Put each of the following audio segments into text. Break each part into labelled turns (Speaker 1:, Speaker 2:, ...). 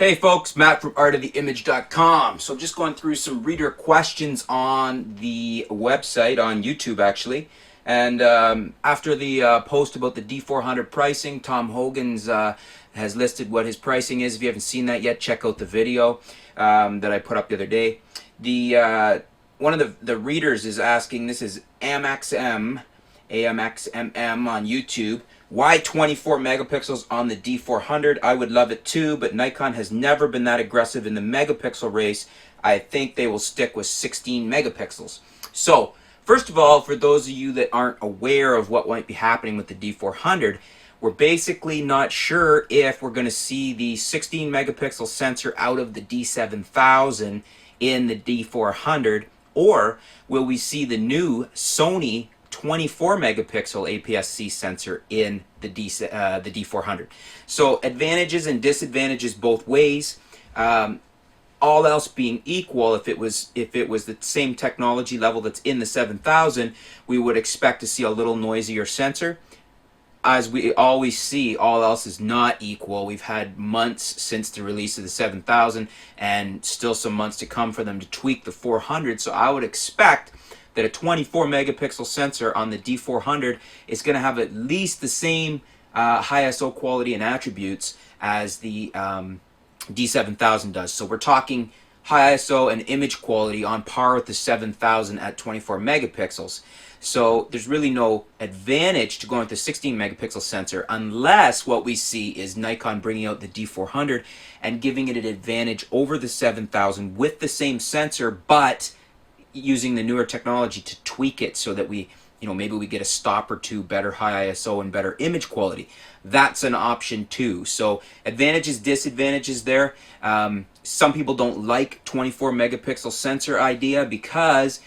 Speaker 1: Hey folks, Matt from artoftheimage.com. So just going through some reader questions on the website, on YouTube actually. And after the post about the D400 pricing, Tom Hogan's has listed what his pricing is. If you haven't seen that yet, check out the video that I put up the other day. One of the readers is asking, this is AMXM on YouTube. Why 24 megapixels on the D400? I would love it too, but Nikon has never been that aggressive in the megapixel race. I think they will stick with 16 megapixels. So, first of all, for those of you that aren't aware of what might be happening with the D400, we're basically not sure if we're going to see the 16 megapixel sensor out of the D7000 in the D400, or will we see the new Sony 24 megapixel APS-C sensor in the D400. So advantages and disadvantages both ways. All else being equal, if it was the same technology level that's in the 7000, we would expect to see a little noisier sensor. As we always see, all else is not equal. We've had months since the release of the 7000 and still some months to come for them to tweak the 400. So I would expect that a 24 megapixel sensor on the D400 is going to have at least the same high ISO quality and attributes as the D7000 does. So we're talking high ISO and image quality on par with the 7000 at 24 megapixels. So there's really no advantage to going with the 16 megapixel sensor unless what we see is Nikon bringing out the D400 and giving it an advantage over the 7000 with the same sensor, but using the newer technology to tweak it so that we, maybe we get a stop or two better high ISO and better image quality. That's an option too. So advantages, disadvantages there. Some people don't like 24 megapixel sensor idea because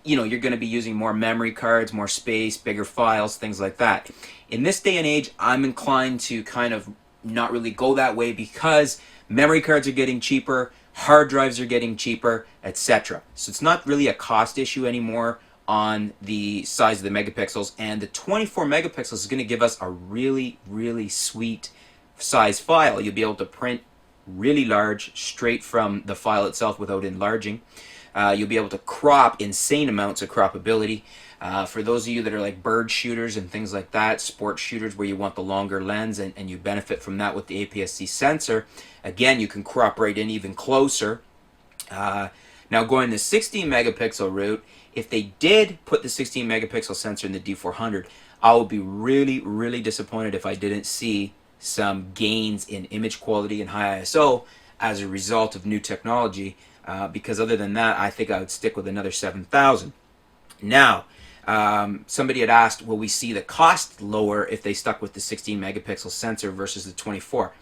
Speaker 1: you're going to be using more memory cards, more space, bigger files, things like that. In this day and age, I'm inclined to kind of not really go that way because memory cards are getting cheaper, hard drives are getting cheaper, etc. So it's not really a cost issue anymore on the size of the megapixels, and the 24 megapixels is going to give us a really, really sweet size file. You'll be able to print really large straight from the file itself without enlarging. You'll be able to crop insane amounts of croppability. For those of you that are like bird shooters and things like that, sport shooters where you want the longer lens and you benefit from that with the APS-C sensor, again, you can crop right in even closer. Now going the 16 megapixel route, if they did put the 16 megapixel sensor in the D400, I would be really, really disappointed if I didn't see some gains in image quality and high ISO as a result of new technology, because other than that, I think I would stick with another 7000. Now, somebody had asked, will we see the cost lower if they stuck with the 16 megapixel sensor versus the 24?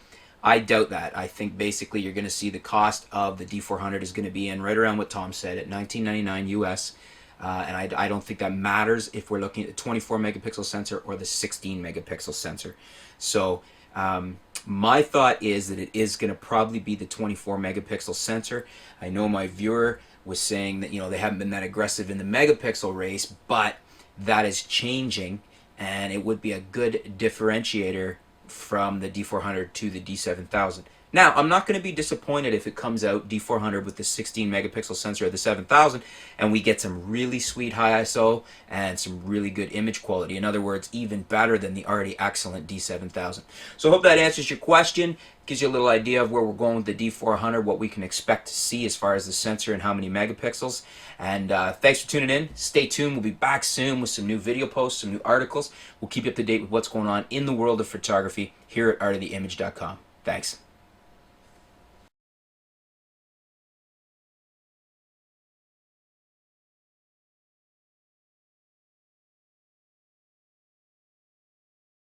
Speaker 1: I doubt that. I think basically you're going to see the cost of the D400 is going to be in right around what Tom said at $19.99 US. And I don't think that matters if we're looking at the 24 megapixel sensor or the 16 megapixel sensor. So my thought is that it is going to probably be the 24 megapixel sensor. I know my viewer was saying that they haven't been that aggressive in the megapixel race, but that is changing, and it would be a good differentiator from the D400 to the D7000. Now, I'm not going to be disappointed if it comes out D400 with the 16 megapixel sensor of the 7000 and we get some really sweet high ISO and some really good image quality. In other words, even better than the already excellent D7000. So I hope that answers your question, gives you a little idea of where we're going with the D400, what we can expect to see as far as the sensor and how many megapixels. And thanks for tuning in. Stay tuned. We'll be back soon with some new video posts, some new articles. We'll keep you up to date with what's going on in the world of photography here at artoftheimage.com. Thanks.